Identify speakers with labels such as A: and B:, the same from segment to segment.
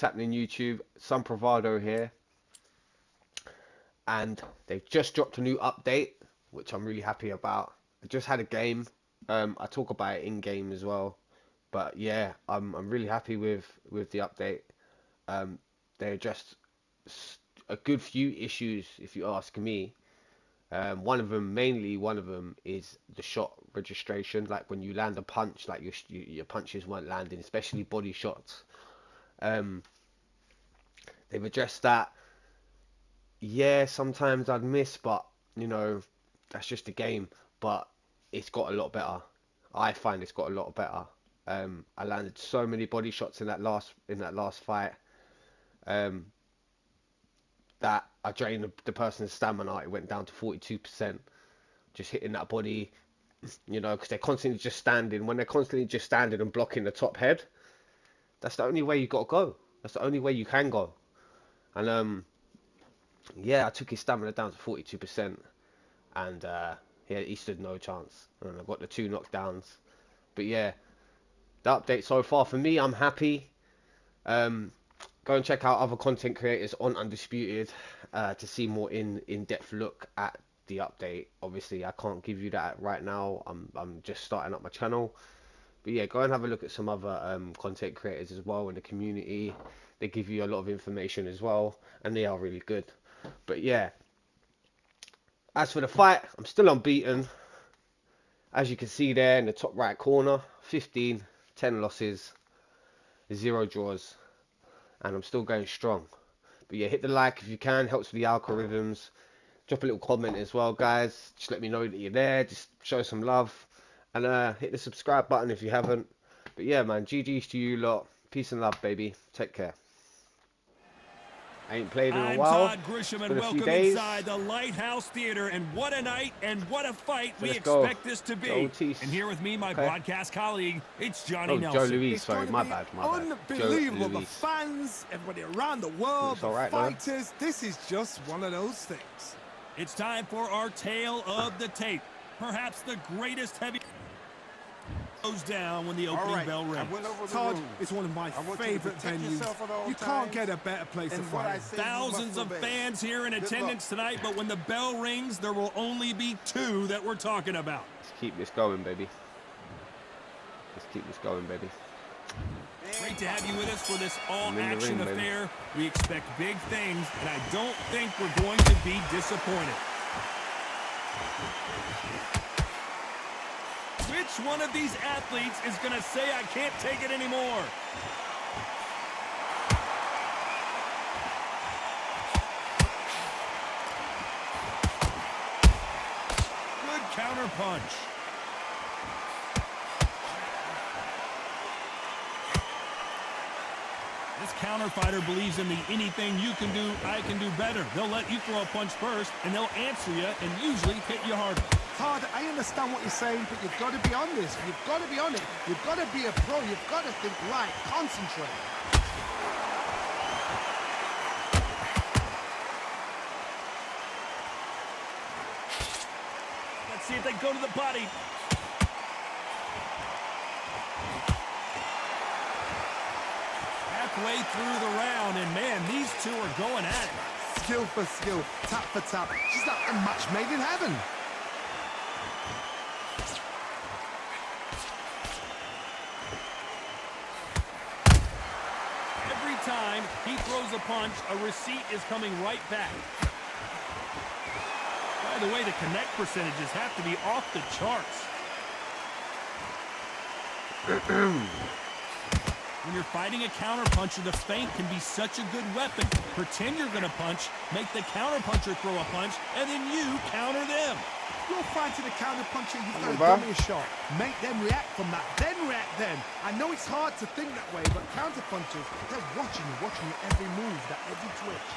A: happening YouTube? Some Bravado here, and they've just dropped a new update, which I'm really happy about. I just had a game. I talk about it in game as well, but yeah, I'm really happy with the update. They addressed a good few issues, if you ask me. One of them is the shot registration. Like when you land a punch, like your punches weren't landing, especially body shots. They've addressed that. Yeah, sometimes I'd miss, but you know, that's just a game. But it's got a lot better. I find it's got a lot better. I landed so many body shots in that last fight. That I drained the person's stamina. It went down to 42%. Just hitting that body, you know, because they're constantly just standing. When they're constantly just standing and blocking the top head, that's the only way you got to go. That's the only way you can go. And yeah, I took his stamina down to 42%, and yeah, he stood no chance. And I got the 2 knockdowns. But yeah, the update so far for me, I'm happy. Go and check out other content creators on Undisputed to see more in-depth look at the update. Obviously, I can't give you that right now. I'm just starting up my channel. But yeah, go and have a look at some other content creators as well in the community. They give you a lot of information as well, and they are really good. But yeah, as for the fight, I'm still unbeaten. As you can see there in the top right corner, 15, 10 losses, 0 draws. And I'm still going strong. But yeah, hit the like if you can, helps with the algorithms. Drop a little comment as well, guys. Just let me know that you're there. Just show some love. And hit the subscribe button if you haven't. But yeah, man, GG's to you lot. Peace and love, baby. Take care. I ain't played in a while.
B: Todd Grisham,
A: It's
B: and
A: been a few
B: welcome
A: days.
B: inside the Lighthouse Theater. And what a night and what a fight
A: So
B: we
A: go.
B: expect this to be. And here with me, my broadcast colleague, it's Johnny Nelson.
A: Joe Louis,
C: it's
A: sorry, my bad.
C: Unbelievable. The fans, everybody around the world, the
A: right,
C: fighters. This is just one of those things.
B: It's time for our tale of the tape. Perhaps the greatest heavy goes down when the opening bell rings.
C: Todd, it's one of my favorite venues. You can't get a better place to fight.
B: Thousands of fans here in attendance tonight, but when the bell rings, there will only be 2 that we're talking about.
A: Let's keep this going, baby. Let's keep this going, baby.
B: Great to have you with us for this all-action affair. We expect big things, and I don't think we're going to be disappointed. Which one of these athletes is going to say, I can't take it anymore? Good counter punch. This counter fighter believes in the anything you can do, I can do better. They'll let you throw a punch first, and they'll answer you and usually hit you harder.
C: Todd, I understand what you're saying, but you've got to be on this. You've got to be on it. You've got to be a pro. You've got to think right. Concentrate.
B: Let's see if they go to the body. Halfway through the round, and man, these 2 are going at it.
C: Skill for skill, tap for tap. She's like a match made in heaven.
B: Every time he throws a punch, a receipt is coming right back. By the way, the connect percentages have to be off the charts. When you're fighting a counterpuncher, the feint can be such a good weapon. Pretend you're going to punch, make the counterpuncher throw a punch, and then you counter them.
C: You're fighting a counterpuncher, you've got to dummy a shot. Make them react from that, then react then. I know it's hard to think that way, but counterpunchers, they're watching you every move, that every twitch.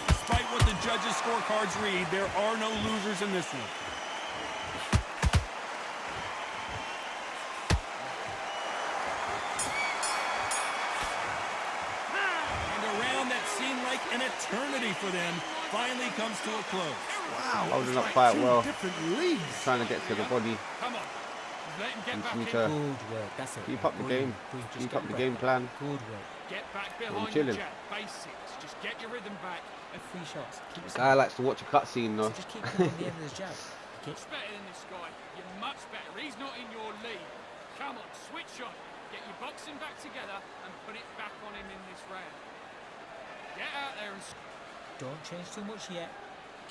B: Despite what the judges' scorecards read, there are no losers in this one. Like an eternity for them finally comes to a close.
C: Wow,
A: holding up
C: like
A: quite well.
C: Different leagues.
A: Trying to get to the body.
B: Come on.
D: let him get back
A: Continue
D: in.
A: to
E: Good work. That's it.
A: keep up the game.
E: Just
A: Keep
E: get
A: up the
E: your
A: game
E: breath
A: plan.
E: back. Good work.
D: Get back
A: I'm
D: behind your
A: chilling.
D: jab. Basics. Just get your rhythm back.
E: 3 shots. Keep
A: This guy likes to watch a cutscene
E: so
A: though.
E: just keep coming on the end of this jab.
D: Much better than this guy. You're much better. He's not in your league. Come on, switch on. Get your boxing back together and put it back on him in this round. Get out there and
E: Don't change too much yet.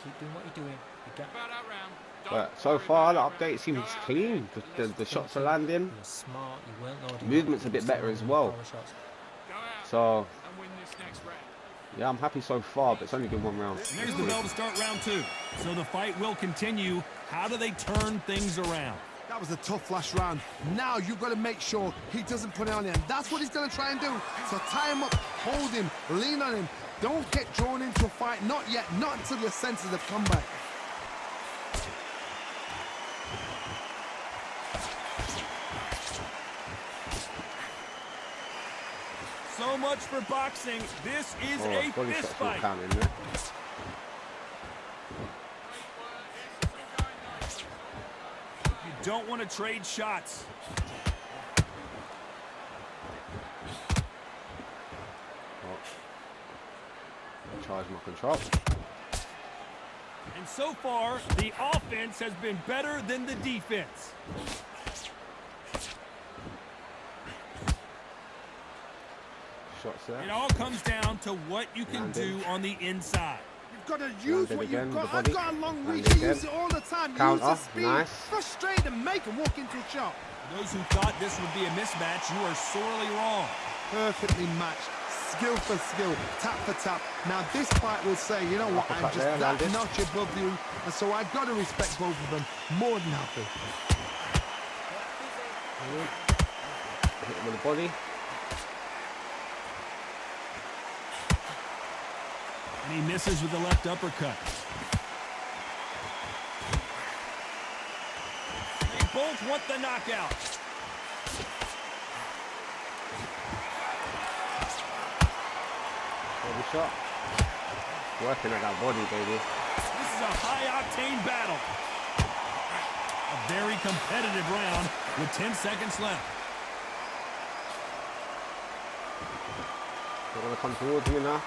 E: Keep doing what you're doing. You got
D: about that round.
A: But so far the update seems clean. The shots are landing.
E: You're smart. You weren't loading.
A: Movement's a bit better as well.
D: Go out
A: So
D: and win this next round.
A: yeah, I'm happy so far, but it's only been 1 round.
B: And there's the bell to start round 2. So the fight will continue. How do they turn things around?
C: That was a tough last round. Now you've got to make sure he doesn't put it on him. That's what he's going to try and do. So tie him up, hold him, lean on him. Don't get drawn into a fight. Not yet. Not until your senses have come back.
B: So much for boxing. This is
A: Oh,
B: a
A: body
B: fist
A: shots will
B: fight.
A: count in there.
B: You don't want to trade shots.
A: Charge my control.
B: And so far, the offense has been better than the defense.
A: Shots there.
B: It all comes down to what you can
A: Landed.
B: do on the inside.
C: You've got to use
A: Landed
C: what
A: again
C: you've
A: with
C: got.
A: the
C: I've
A: body.
C: got a long
A: Landed
C: reach. You
A: again.
C: use it all the time.
A: Counter.
C: Use the speed.
A: Nice.
C: Frustrate and make him walk into a shot.
B: Those who thought this would be a mismatch, you are sorely wrong.
C: Perfectly matched. Skill for skill, tap for tap. Now this fight will say, you know what, I'm
A: Uppercut
C: just
A: there,
C: that
A: landed.
C: notch above you, and so I've got to respect both of them. More than happy.
A: Hit him with the body.
B: And he misses with the left uppercut. They both want the knockout.
A: Body shot. Working at that body, baby.
B: This is a high-octane battle. A very competitive round with 10 seconds left.
A: They're gonna come towards me now.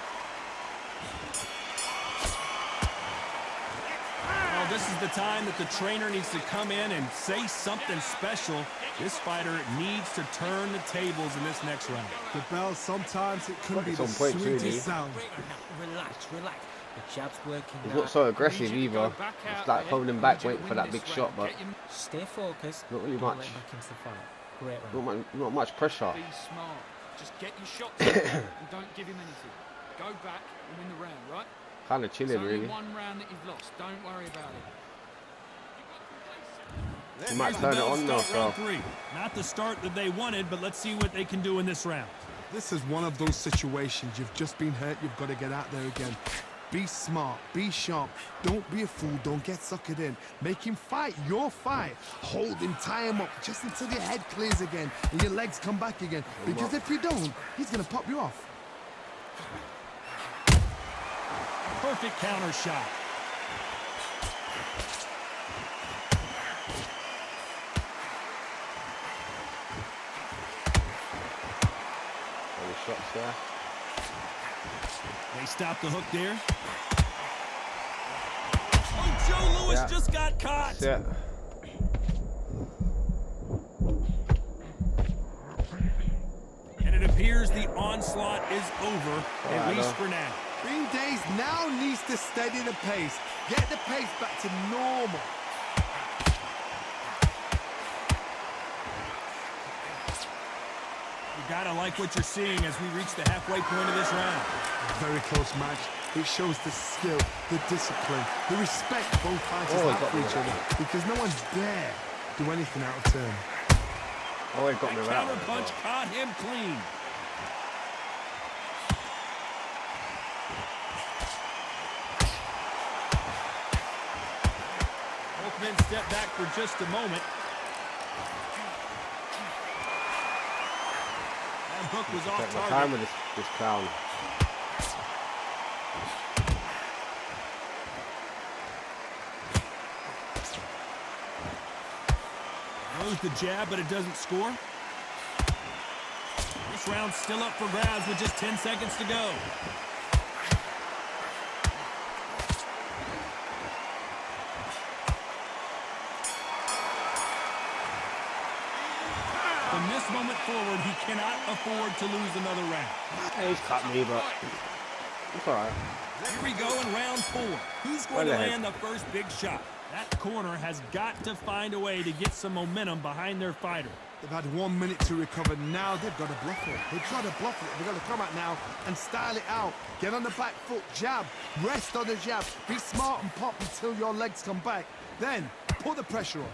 B: Well, this is the time that the trainer needs to come in and say something special. This fighter needs to turn the tables in this next round.
C: The bell, sometimes it can be
A: It's on
C: the
A: point,
C: sweetest
A: really.
C: sound.
E: Relax, relax. The jab's working
A: He's
E: now.
A: not so aggressive either. It's like holding back, waiting for that big shot, but
E: Stay focused.
A: not really
E: and
A: much.
E: let him back into the fight. Great round.
A: Not much pressure.
D: Be smart. Just get your shots in and don't give him anything. Go back and win the round, right?
A: Kind of
D: It's
A: chilling,
D: only
A: really.
D: 1 round that you've lost. Don't worry about it.
A: He might
B: Here's the
A: turn it
B: bell to
A: on though,
B: start
A: so.
B: round 3. Not the start that they wanted, but let's see what they can do in this round.
C: This is one of those situations. You've just been hurt. You've got to get out there again. Be smart. Be sharp. Don't be a fool. Don't get suckered in. Make him fight your fight. Hold him. Tie him up just until your head clears again and your legs come back again. Because if you don't, he's going to pop you off.
B: Perfect counter shot.
A: Any shots there.
B: They stop the hook there. Oh, Joe Louis
A: Yeah.
B: just got caught.
A: That's it.
B: And it appears the onslaught is over, at
A: I
B: least
A: know.
B: for now.
C: Green Days now needs to steady the pace. Get the pace back to normal.
B: You gotta like what you're seeing as we reach the halfway point of this round.
C: Very close match. It shows the skill, the discipline, the respect both fighters
A: Oh, he
C: have
A: got
C: for
A: me
C: each
A: with
C: other. Because no one dare do anything out of turn.
A: Oh, he got me
B: That
A: right.
B: counter punch caught him clean. Both men step back for just a moment. That hook was off
A: Take my time
B: target.
A: with this clown.
B: Throws the jab, but it doesn't score. This round's still up for grabs with just 10 seconds to go. From this moment forward, he cannot afford to lose another round.
A: Hey, he's cut me, but it's alright.
B: Here we go in round 4. Who's going to land the first big shot? That corner has got to find a way to get some momentum behind their fighter.
C: They've had 1 minute to recover. Now they've got to bluff it. They've got to bluff it. They've got to come out now and style it out. Get on the back foot, jab, rest on the jab. Be smart and pop until your legs come back. Then put the pressure on.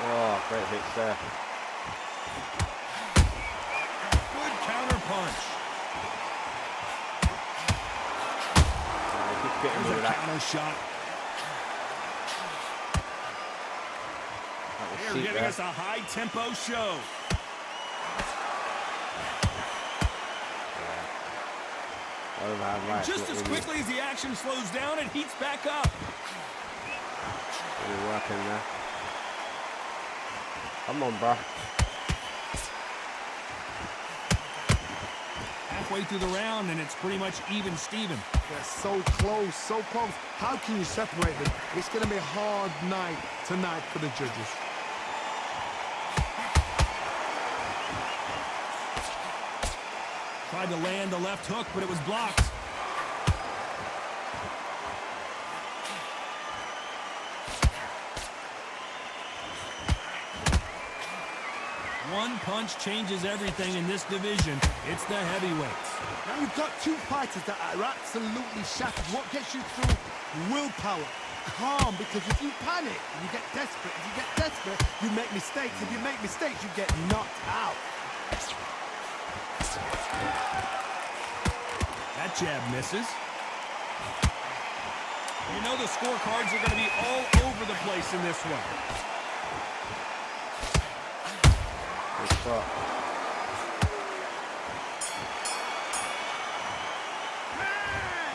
A: Oh, great hits there.
B: Good counter punch. There's a counter shot. They're giving us a high-tempo show. Just as quickly as the action slows down, it heats back up.
A: Really working there. Come on, bro.
B: Halfway through the round, and it's pretty much even Steven.
C: They're so close, so close. How can you separate them? It's going to be a hard night tonight for the judges.
B: Tried to land the left hook, but it was blocked. One punch changes everything in this division. It's the heavyweights.
C: Now you've got two fighters that are absolutely shattered. What gets you through? Willpower. Calm, because if you panic, you get desperate. If you get desperate, you make mistakes. If you make mistakes, you get knocked out.
B: That jab misses. You know the scorecards are going to be all over the place in this one.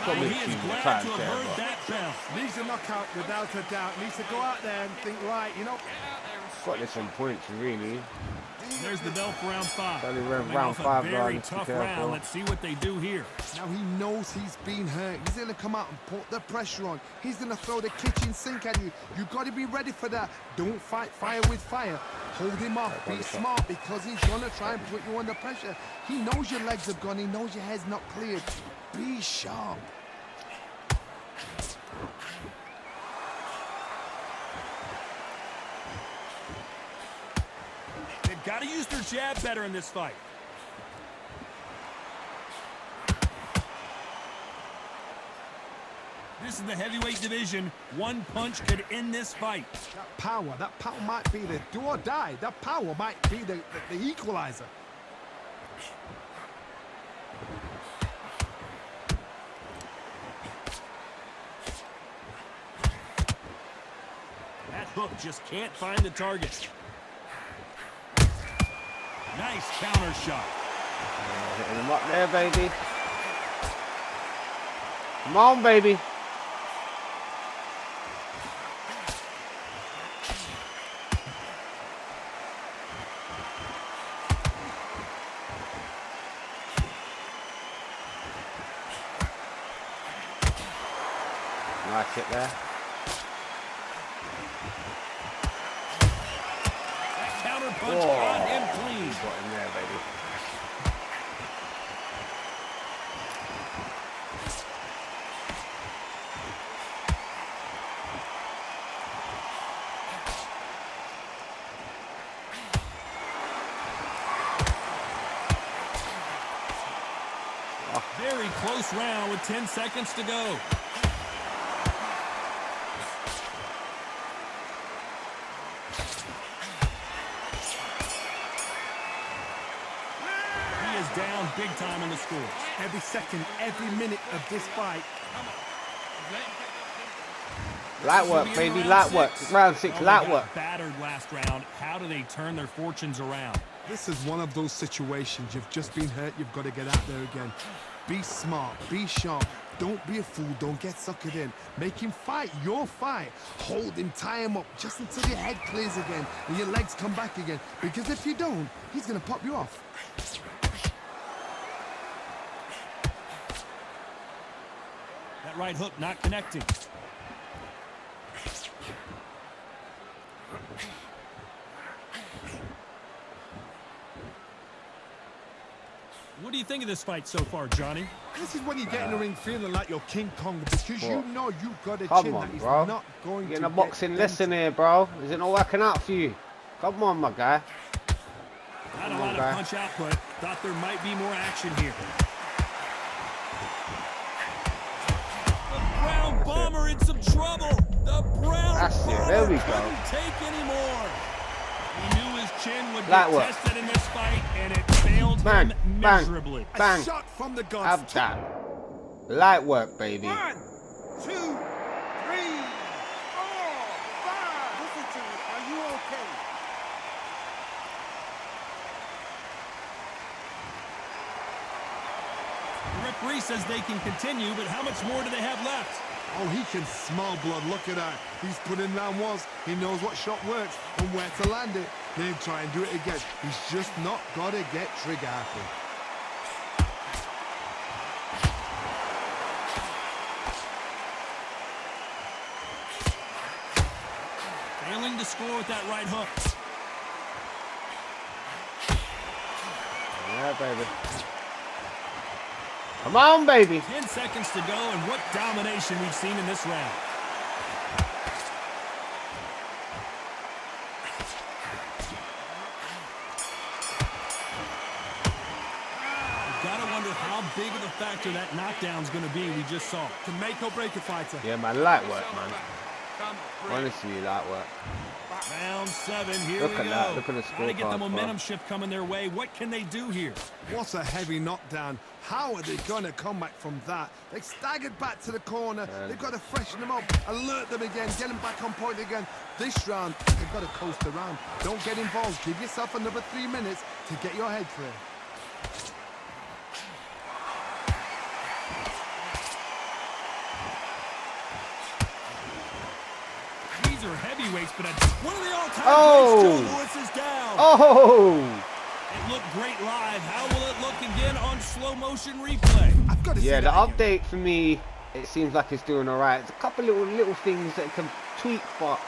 A: Oh,
B: he is glad to have heard that bell.
C: Needs a knockout without a doubt. Needs to go out there and think, right, you know.
A: Got this on points, really.
B: There's the bell for round 5.
A: Only
B: Coming
A: round
B: off a
A: 5,
B: very
A: guys.
B: tough round. Let's see what they do here.
C: Now he knows he's been hurt. He's going to come out and put the pressure on. He's going to throw the kitchen sink at you. You've got to be ready for that. Don't fight fire with fire. Hold him off. Be smart, because he's going to try and put you under pressure. He knows your legs have gone. He knows your head's not cleared. Be sharp.
B: They've got to use their jab better in this fight. This is the heavyweight division. One punch could end this fight.
C: That power might be the do or die. That power might be the equalizer.
B: That hook just can't find the target. Nice counter shot.
A: Hitting him up there, baby. Come on, baby. Nice hit there.
B: That counter punch got him clean.
A: Got him there, baby.
B: Very close round with 10 seconds to go. He is down big time on the scores.
C: Every second, every minute of this fight.
A: Light work, baby, light work. Round 6,
B: Well,
A: light
B: they
A: work.
B: got battered last round. How do they turn their fortunes around?
C: This is one of those situations. You've just been hurt. You've got to get out there again. Be smart. Be sharp. Don't be a fool. Don't get suckered in. Make him fight your fight. Hold him, tie him up just until your head clears again and your legs come back again. Because if you don't, he's going to pop you off.
B: That right hook not connecting. What do you think of this fight so far, Johnny?
C: This is when you get in the ring feeling like you're King Kong because you know you've got a
A: Come
C: chin
A: on,
C: that he's
A: bro.
C: not going
A: Getting
C: to
A: a boxing
C: get
A: lesson here, bro. Is it not working out for you? Come on, my guy.
B: Not a lot of punch output. Thought there might be more action here. The Brown Bomber in some trouble. The Brown
A: That's it.
B: Bomber
A: There we go.
B: couldn't take anymore. He knew his chin would
A: Light
B: get
A: work.
B: tested in this fight, and it failed
A: Bang,
B: him
A: bang.
B: miserably.
A: Bang.
C: A shot from the guns.
A: Have that. Light work, baby.
F: 1, 2, 3, 4, 5. Listen to me. Are you okay?
B: The referee says they can continue, but how much more do they have left?
C: Oh, he can smell blood. Look at that. He's put in round ones. He knows what shot works and where to land it. Then try and do it again. He's just not got to get trigger happy.
B: Failing to score with that right hook.
A: Yeah, baby. Come on, baby.
B: 10 seconds to go, and what domination we've seen in this round. You've got to wonder how big of a factor that knockdown's going to be we just saw.
C: To make or break a fighter.
A: Yeah, man. Light work, man.
D: Come on,
A: Honestly, light work.
B: Round 7, here
A: Look
B: we
A: at
B: go.
A: that. Look at the
B: Gotta get the
A: scorecard, bro.
B: momentum shift coming their way. What can they do here?
C: What a heavy knockdown. How are they going to come back from that? They staggered back to the corner. They've got to freshen them up, alert them again, get them back on point again. This round, they've got to coast around. Don't get involved. Give yourself another 3 minutes to get your head clear.
B: These are heavyweights, but one of the all-time
A: Oh!
B: greats, Joe Louis, is down.
A: Oh!
B: It looked great live. How will it look again on slow motion replay?
C: I've got to
A: Yeah,
C: see
A: the
C: that again.
A: update for me, it seems like it's doing alright. There's a couple little things that it can tweak, but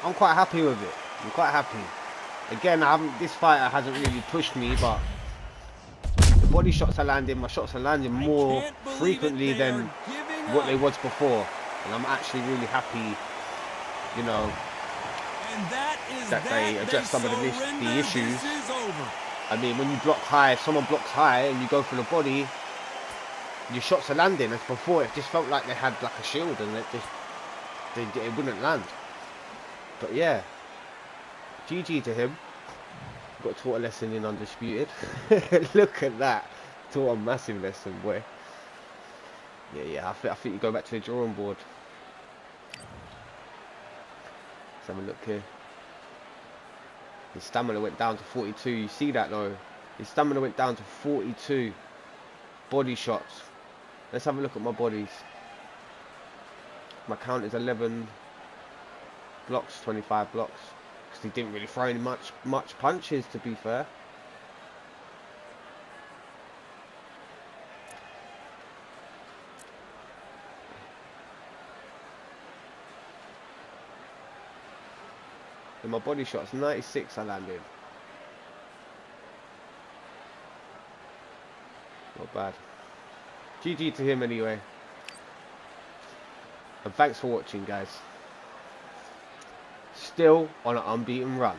A: I'm quite happy with it. I'm quite happy. Again, this fighter hasn't really pushed me, but the body shots are landing. My shots are landing more
B: can't believe
A: frequently
B: it, they
A: than
B: are giving
A: what they
B: up.
A: was before. And I'm actually really happy, you know,
B: And that is
A: that they address some of the
B: surrender.
A: issues.
B: This is over.
A: I mean, when you block high, if someone blocks high and you go for the body, your shots are landing. As before, it just felt like they had like a shield and it wouldn't land. But yeah, GG to him. Got taught a lesson in Undisputed. Look at that. Taught a massive lesson, boy. Yeah, I think you go back to the drawing board. Let's have a look here. His stamina went down to 42. You see that though? His stamina went down to 42. Body shots. Let's have a look at my bodies. My count is 11 blocks, 25 blocks. Because he didn't really throw any much punches, to be fair. In my body shots, 96 I landed. Not bad. GG to him anyway. And thanks for watching, guys. Still on an unbeaten run.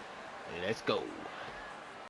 A: Let's go.